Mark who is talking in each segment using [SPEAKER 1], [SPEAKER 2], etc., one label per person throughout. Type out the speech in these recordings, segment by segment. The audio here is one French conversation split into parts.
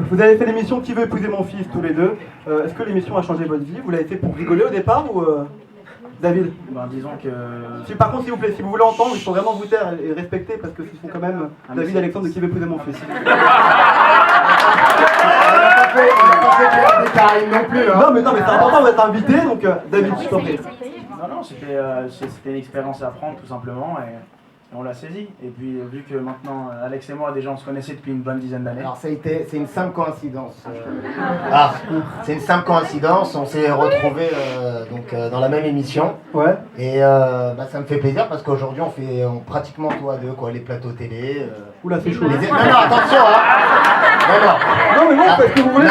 [SPEAKER 1] Vous avez fait l'émission Qui veut épouser mon fils tous les deux. Est-ce que l'émission a changé votre vie? Vous l'avez fait pour rigoler au départ ou David?
[SPEAKER 2] Disons que...
[SPEAKER 1] Par contre, s'il vous plaît, si vous voulez entendre, il faut vraiment vous taire et respecter parce que ce sont quand même David et Alexandre de Qui veut épouser mon fils.
[SPEAKER 3] On n'a pas fait des Caraïbes non plus. Hein.
[SPEAKER 1] Non mais c'est important, vous êtes invité, donc David, je t'en prie.
[SPEAKER 2] Non, c'était une expérience à apprendre tout simplement et on l'a saisi. Et puis vu que maintenant Alex et moi déjà on se connaissait depuis une bonne dizaine d'années.
[SPEAKER 3] Alors c'est une simple coïncidence. C'est une simple coïncidence. On s'est retrouvés dans la même émission.
[SPEAKER 1] Ouais.
[SPEAKER 3] Et ça me fait plaisir parce qu'aujourd'hui on pratiquement tous à deux quoi, les plateaux télé.
[SPEAKER 1] Oula, c'est chaud.
[SPEAKER 3] Non, attention hein.
[SPEAKER 1] Non mais non, parce que vous voulez.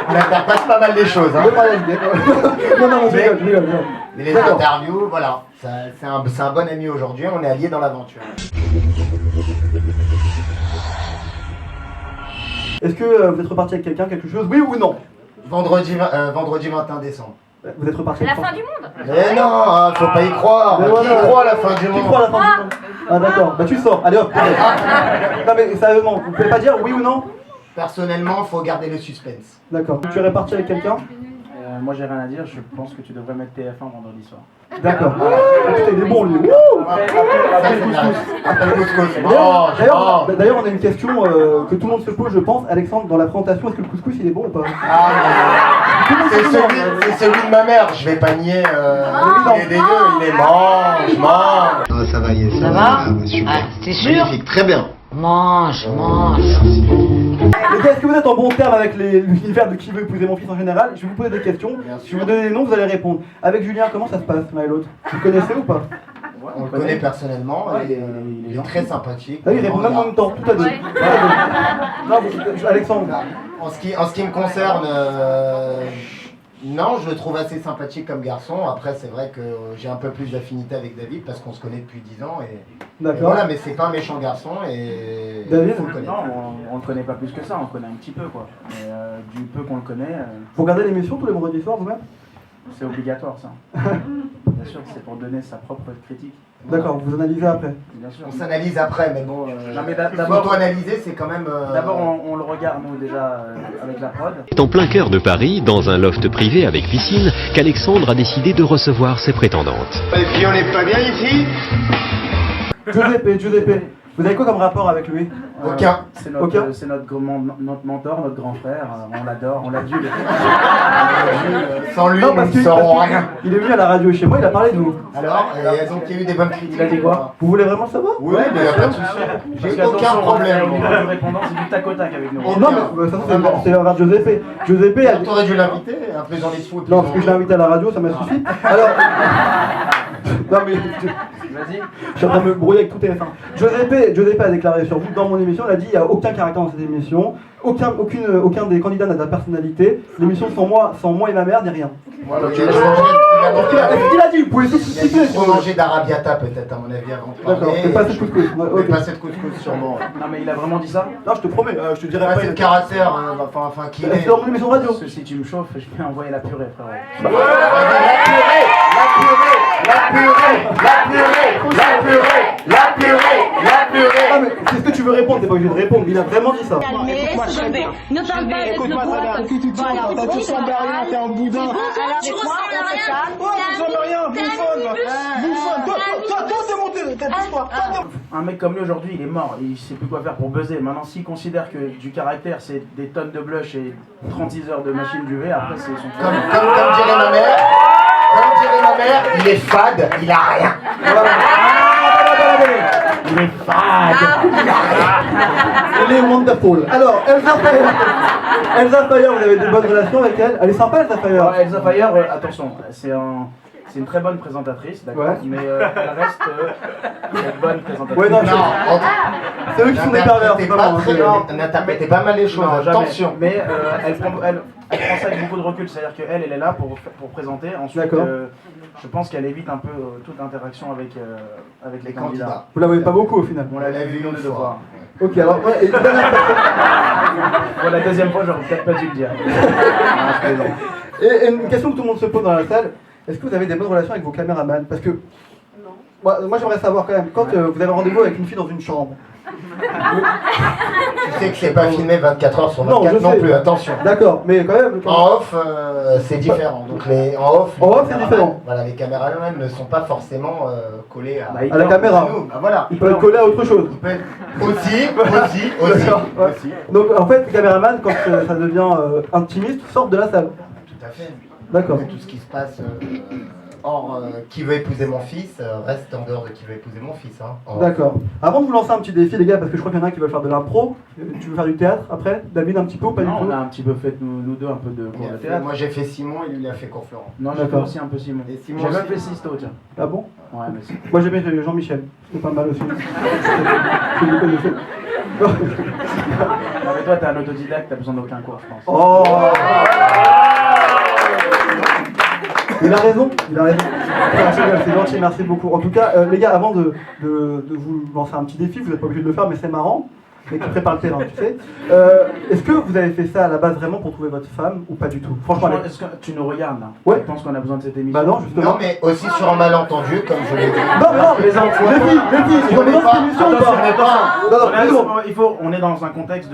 [SPEAKER 3] On interprète pas mal des choses. Hein.
[SPEAKER 1] Non, je rigole.
[SPEAKER 3] Mais les interviews, voilà. C'est un bon ami aujourd'hui. On est alliés dans l'aventure.
[SPEAKER 1] Est-ce que vous êtes reparti avec quelqu'un, quelque chose? Oui ou non?
[SPEAKER 3] Vendredi 21 décembre.
[SPEAKER 1] Vous êtes reparti
[SPEAKER 4] La
[SPEAKER 1] avec
[SPEAKER 4] fin du monde.
[SPEAKER 3] Mais non, faut pas y croire.
[SPEAKER 1] Mais
[SPEAKER 3] Qui
[SPEAKER 1] voilà.
[SPEAKER 3] croit à la fin du
[SPEAKER 1] Qui
[SPEAKER 3] monde?
[SPEAKER 1] croit à la fin du monde? Ah d'accord, bah tu sors, allez hop. Non mais sérieusement, vous pouvez pas dire oui ou non?
[SPEAKER 3] Personnellement, faut garder le suspense.
[SPEAKER 1] D'accord. Tu es reparti avec quelqu'un?
[SPEAKER 2] Moi j'ai rien à dire, je pense que tu devrais mettre TF1 vendredi soir.
[SPEAKER 1] D'accord. Ah, putain, il est bon lui.
[SPEAKER 3] Après le couscous.
[SPEAKER 1] D'ailleurs, on a une question que tout le monde se pose, je pense. Alexandre, dans la présentation, est-ce que le couscous il est bon ou pas?
[SPEAKER 3] C'est celui de ma mère, je vais pas nier. Il est dégueu, il est mange. Ça va,
[SPEAKER 5] Ça va
[SPEAKER 3] super.
[SPEAKER 5] T'es sûr?
[SPEAKER 3] Magnifique, très bien.
[SPEAKER 5] Mange.
[SPEAKER 1] Les gars, est-ce que vous êtes en bon terme avec l'univers de Qui veut épouser mon fils en général? Je vais vous poser des questions. Si vous donnez des noms, vous allez répondre. Avec Julien, comment ça se passe l'un et l'autre? Vous le connaissez ou pas?
[SPEAKER 3] On le connaît personnellement, il est très sympathique.
[SPEAKER 1] Ah oui, il répond même en même temps, tout à deux. Non, Alexandre.
[SPEAKER 3] En ce qui me concerne, non, je le trouve assez sympathique comme garçon. Après, c'est vrai que j'ai un peu plus d'affinité avec David parce qu'on se connaît depuis 10 ans.
[SPEAKER 1] D'accord.
[SPEAKER 3] Voilà, mais c'est pas un méchant garçon et
[SPEAKER 1] David,
[SPEAKER 3] faut le connaître.
[SPEAKER 2] Non, on le connaît pas plus que ça, on le connaît un petit peu quoi. Et du peu qu'on le connaît,
[SPEAKER 1] Vous regardez l'émission tous les vendredis soirs vous-même?
[SPEAKER 2] c'est obligatoire ça. Bien sûr, c'est pour donner sa propre critique.
[SPEAKER 1] D'accord, vous analysez après.
[SPEAKER 2] Bien sûr.
[SPEAKER 3] On s'analyse après, mais bon,
[SPEAKER 2] Non, mais d'abord,
[SPEAKER 3] auto-analyser, c'est quand même...
[SPEAKER 2] d'abord on le regarde nous déjà avec la prod.
[SPEAKER 6] C'est en plein cœur de Paris, dans un loft privé avec piscine, qu'Alexandre a décidé de recevoir ses prétendantes.
[SPEAKER 3] Et puis on n'est pas bien ici?
[SPEAKER 1] Giuseppe, vous avez quoi comme rapport avec lui?
[SPEAKER 3] Aucun.
[SPEAKER 2] C'est
[SPEAKER 1] Aucun.
[SPEAKER 2] notre mentor, notre grand frère. On l'adore, on l'a dû.
[SPEAKER 3] Sans lui,
[SPEAKER 1] Non,
[SPEAKER 3] nous
[SPEAKER 1] parce
[SPEAKER 3] ne
[SPEAKER 1] que
[SPEAKER 3] saurons rien.
[SPEAKER 1] il est venu à la radio chez moi, il a parlé de vous.
[SPEAKER 3] Alors, donc il y a eu des bonnes critiques.
[SPEAKER 2] Il a dit quoi?
[SPEAKER 1] Vous voulez vraiment le savoir?
[SPEAKER 3] Oui, mais il n'y a pas de souci.
[SPEAKER 2] Parce
[SPEAKER 3] J'ai aucun
[SPEAKER 2] qu'attention,
[SPEAKER 3] problème.
[SPEAKER 2] on est du répondant, c'est du tac au tac avec nous.
[SPEAKER 1] Non, mais ça c'est envers Giuseppe. Giuseppe a dit...
[SPEAKER 3] T'aurais dû l'inviter, un peu dans les foot.
[SPEAKER 1] Non, parce que je l'ai invité à la radio, ça m'a suffi. Alors... Non mais...
[SPEAKER 2] Vas-y.
[SPEAKER 1] Je suis en train de me brouiller avec tout TF1. Giuseppe a déclaré sur vous, dans mon émission, il a dit il n'y a aucun caractère dans cette émission, aucun des candidats n'a de la personnalité, l'émission sans moi et ma mère n'est rien.
[SPEAKER 3] Voilà,
[SPEAKER 1] Est-ce qu'il a dit? Vous pouvez tout citer.
[SPEAKER 3] Il faut manger d'arabiata peut-être à mon avis avant de parler.
[SPEAKER 1] D'accord, mais pas cette couscous.
[SPEAKER 3] Mais pas cette couscous sûrement.
[SPEAKER 2] Non mais il a vraiment dit ça?
[SPEAKER 1] Non, je te promets, je te dirai
[SPEAKER 3] Pas
[SPEAKER 1] après.
[SPEAKER 3] cette caractère, enfin qu'il est.
[SPEAKER 1] C'est dans mon émission radio.
[SPEAKER 2] Parce que si tu me chauffes, je vais envoyer la purée frérot.
[SPEAKER 1] Ah mais c'est ce que tu veux répondre, t'es pas obligé de répondre, il a vraiment dit ça.
[SPEAKER 4] Écoute-moi très bien. Ne parle pas avec le bois.
[SPEAKER 7] Qu'est-ce que tu te sens? T'as tout semblé rien, t'es un boudin.
[SPEAKER 4] Alors, moi, on se calme.
[SPEAKER 7] Ouais, tu sembles rien, bouffonne. Bouffonne. Toi, t'es monté, t'as dit quoi?
[SPEAKER 2] Un mec comme lui aujourd'hui, il est mort, il sait plus quoi faire pour buzzer. Maintenant, s'il considère que du caractère, c'est des tonnes de blush et 36 heures de machine d'UV, après c'est son
[SPEAKER 3] Comme dirait ma mère, il est fade, il a rien.
[SPEAKER 1] Il est fade. Il est wonderful. Alors, Elsa Fire, vous avez de bonnes relations avec elle? Elle est sympa Elsa Fire.
[SPEAKER 2] Ouais, Elsa Fire, attention, c'est une très bonne présentatrice, d'accord,
[SPEAKER 1] Ouais.
[SPEAKER 2] mais elle reste une bonne présentatrice.
[SPEAKER 1] Ouais, non, c'est eux qui sont des pervers.
[SPEAKER 3] N'interprétez pas mal les choses,
[SPEAKER 2] Non, jamais.
[SPEAKER 3] attention.
[SPEAKER 2] Mais elle prend ça avec beaucoup de recul, c'est-à-dire qu'elle est là pour présenter. Ensuite,
[SPEAKER 1] D'accord.
[SPEAKER 2] je pense qu'elle évite un peu toute interaction avec les candidats.
[SPEAKER 1] Vous la voyez pas beaucoup au final.
[SPEAKER 2] On l'a vu une ou deux fois.
[SPEAKER 1] Ok, alors, ouais, et dernière question.
[SPEAKER 2] Bon, la deuxième fois, j'aurais peut-être pas dû le dire. Non, je plaisante.
[SPEAKER 1] Et une question que tout le monde se pose dans la salle, est-ce que vous avez des bonnes relations avec vos caméramans? Parce que moi j'aimerais savoir quand même, quand vous avez rendez-vous avec une fille dans une chambre,
[SPEAKER 3] Tu sais que c'est pas filmé 24 heures sur 24
[SPEAKER 1] Non, je
[SPEAKER 3] non
[SPEAKER 1] sais.
[SPEAKER 3] plus, attention.
[SPEAKER 1] D'accord, mais quand même.
[SPEAKER 3] En off, c'est différent. Donc
[SPEAKER 1] En off, c'est différent.
[SPEAKER 3] Voilà, les caméramans ne sont pas forcément collés
[SPEAKER 1] À la caméra.
[SPEAKER 3] nous. Ah, voilà.
[SPEAKER 1] Il peut être collé à autre chose.
[SPEAKER 3] Ils peuvent être aussi.
[SPEAKER 1] D'accord, ouais. Donc en fait, les caméramans, quand ça devient intimiste, sortent de la salle.
[SPEAKER 3] Tout à fait.
[SPEAKER 1] D'accord.
[SPEAKER 3] Tout ce qui se passe hors qui veut épouser mon fils reste en dehors de qui veut épouser mon fils. Hein.
[SPEAKER 1] D'accord. Avant de vous lancer un petit défi, les gars, parce que je crois qu'il y en a un qui veut faire de l'impro. Tu veux faire du théâtre après? David, un petit peu ou pas du
[SPEAKER 2] Non,
[SPEAKER 1] tout?
[SPEAKER 2] on a un petit peu fait nous deux un peu de cours de théâtre.
[SPEAKER 3] Moi j'ai fait Simon et lui il a fait cours Florent.
[SPEAKER 2] Non, j'ai fait aussi un peu Simon.
[SPEAKER 3] Et Simon
[SPEAKER 2] J'ai même
[SPEAKER 3] aussi.
[SPEAKER 2] fait Sisto, tiens.
[SPEAKER 1] Ah bon?
[SPEAKER 2] Ouais, mais c'est...
[SPEAKER 1] Moi j'ai bien fait Jean-Michel. C'est pas mal aussi. Si vous connaissez.
[SPEAKER 2] Non, mais toi, t'es un autodidacte, t'as besoin d'aucun cours, je pense.
[SPEAKER 1] Oh! Il a raison, il a raison. C'est gentil, merci beaucoup. En tout cas, les gars, avant de vous lancer un petit défi, vous n'êtes pas obligé de le faire, mais c'est marrant. Mais qui prépare le terrain, tu sais. Est-ce que vous avez fait ça à la base vraiment pour trouver votre femme ou pas du tout? Franchement,
[SPEAKER 2] Est-ce que tu nous regardes là?
[SPEAKER 1] Ouais.
[SPEAKER 2] Tu penses qu'on a besoin de cette émission?
[SPEAKER 1] bah non, justement.
[SPEAKER 3] Non mais aussi sur un malentendu comme je l'ai dit.
[SPEAKER 1] Non, mais non, les filles, ils ont besoin de cette émission ou
[SPEAKER 3] Attention,
[SPEAKER 1] pas?
[SPEAKER 3] on n'est pas.
[SPEAKER 1] Non,
[SPEAKER 2] On est dans un contexte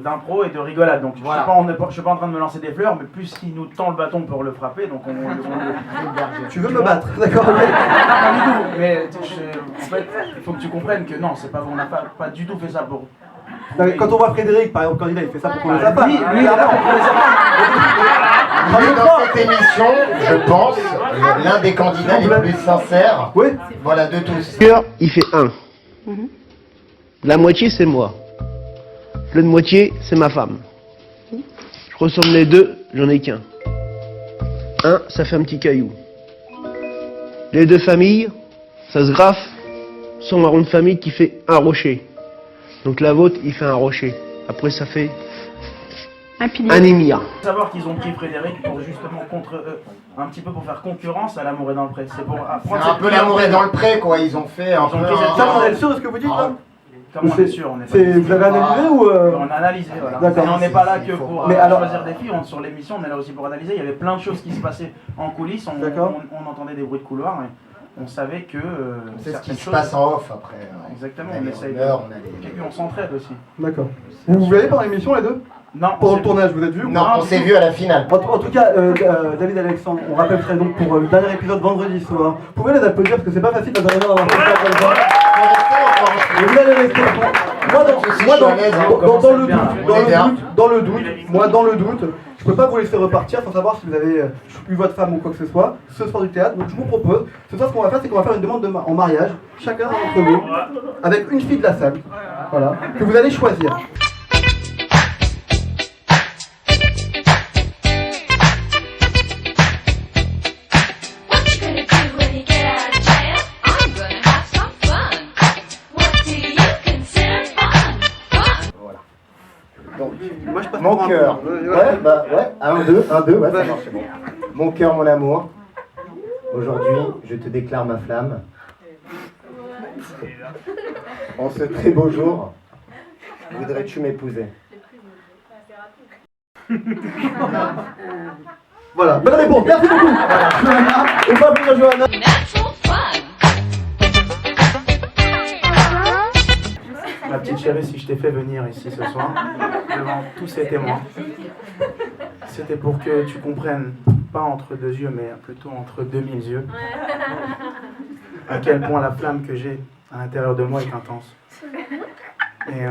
[SPEAKER 2] d'impro et de rigolade, donc
[SPEAKER 3] Voilà.
[SPEAKER 2] je suis pas en train de me lancer des fleurs, mais puisqu'il nous tend le bâton pour le frapper, donc on
[SPEAKER 1] tu veux me battre, d'accord?
[SPEAKER 2] pas du tout, mais en fait, il faut que tu comprennes que non, c'est pas, on n'a pas du tout fait ça pour...
[SPEAKER 1] Non, mais quand on voit Frédéric, par exemple, candidat, il fait ça pour qu'on les a pas.
[SPEAKER 2] Lui, il est là pour trouver sa
[SPEAKER 3] Mais dans cette émission, je pense, l'un des candidats les plus sincères,
[SPEAKER 1] Oui.
[SPEAKER 3] voilà, de tous.
[SPEAKER 5] Il fait 1. La moitié, c'est moi. L'autre moitié, c'est ma femme. Je ressemble les deux, j'en ai qu'un. Un, ça fait un petit caillou. Les deux familles, ça se graffe sur ma ronde famille qui fait un rocher. Donc la vôtre, il fait un rocher. Après, ça fait un émir.
[SPEAKER 2] savoir qu'ils ont pris Frédéric pour justement un petit peu pour faire concurrence à L'amour est dans le pré. C'est pour
[SPEAKER 3] C'est
[SPEAKER 2] apprendre
[SPEAKER 3] un peu l'amour est dans le pré, quoi. Ils ont fait un peu.
[SPEAKER 1] Ça, vous êtes sûr de ce que vous dites là?
[SPEAKER 2] Comment on est sûr, on est pas
[SPEAKER 1] Vous avez analysé ou
[SPEAKER 2] On a analysé, voilà.
[SPEAKER 1] D'accord.
[SPEAKER 2] Et on n'est pas là que pour
[SPEAKER 1] Mais alors-
[SPEAKER 2] choisir des filles, sur l'émission, on est là aussi pour analyser. Il y avait plein de choses qui se passaient en coulisses, on entendait des bruits de couloir et on savait que
[SPEAKER 3] C'est ce qui
[SPEAKER 2] certaines
[SPEAKER 3] se
[SPEAKER 2] choses...
[SPEAKER 3] passe en off après.
[SPEAKER 2] Exactement,
[SPEAKER 3] On a
[SPEAKER 2] on
[SPEAKER 3] les
[SPEAKER 2] essaye
[SPEAKER 3] rumeurs,
[SPEAKER 2] de...
[SPEAKER 3] on a les-
[SPEAKER 2] Et puis on s'entraide aussi.
[SPEAKER 1] D'accord. Vous vous voyez pendant l'émission les deux?
[SPEAKER 2] Non,
[SPEAKER 1] Pendant le tournage, vous êtes vus ou
[SPEAKER 3] Non,
[SPEAKER 1] pas?
[SPEAKER 3] on s'est vu à la finale.
[SPEAKER 1] En tout cas, David Alexandre, on rappelle très donc pour le dernier épisode vendredi soir. Vous pouvez les applaudir parce que c'est pas facile d'intervenir dans un podcast comme ça. Et vous allez rester. Moi, dans le doute, je peux pas vous laisser repartir sans savoir si vous avez eu votre femme ou quoi que ce soit ce soir du théâtre. Donc je vous propose, ce soir ce qu'on va faire, c'est qu'on va faire une demande en mariage, chacun d'entre vous, avec une fille de la salle, voilà, que vous allez choisir.
[SPEAKER 3] Donc,
[SPEAKER 1] Moi je passe
[SPEAKER 3] mon
[SPEAKER 1] pour un
[SPEAKER 3] cœur.
[SPEAKER 1] peu.
[SPEAKER 3] Ouais, bah ouais. 1, 2, ouais, ça marche, c'est bon. Mon cœur, mon amour. Aujourd'hui, je te déclare ma flamme. En ce très beau jour, voudrais-tu m'épouser?
[SPEAKER 1] Voilà, bonne réponse, merci beaucoup. Johanna, on va applaudir Johanna.
[SPEAKER 2] Ma petite chérie, si je t'ai fait venir ici ce soir, devant tous ces témoins, c'était pour que tu comprennes, pas entre deux yeux, mais plutôt entre 2000 yeux, à quel point la flamme que j'ai à l'intérieur de moi est intense. Et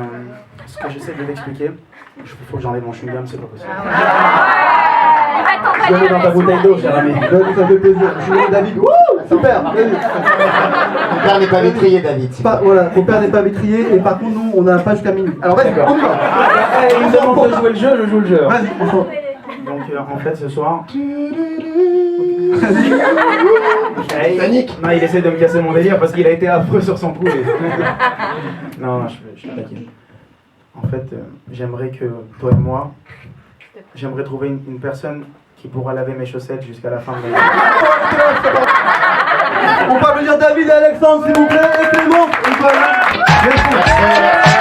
[SPEAKER 2] ce que j'essaie de l'expliquer, il faut que j'enlève mon chewing-gum, c'est pas possible. Je l'ai dans ta bouteille d'eau, cher ami.
[SPEAKER 1] Ça fait plaisir. Je suis David. Wouh, super.
[SPEAKER 3] Mon père n'est pas vitrier, David.
[SPEAKER 1] Voilà, mon père n'est pas vitrier et par contre nous on n'a pas jusqu'à minuit. Alors vas-y, on y va.
[SPEAKER 2] Il me demande de jouer le jeu, je joue le jeu.
[SPEAKER 1] Vas-y, on s'en...
[SPEAKER 2] Donc en fait ce soir...
[SPEAKER 3] Panique.
[SPEAKER 2] Non, il essaie de me casser mon délire parce qu'il a été affreux sur son coup. Non, je taquine. En fait, j'aimerais que toi et moi, j'aimerais trouver une personne qui pourra laver mes chaussettes jusqu'à la fin de la
[SPEAKER 1] On peut applaudir David et Alexandre s'il vous plaît et Clément. Merci.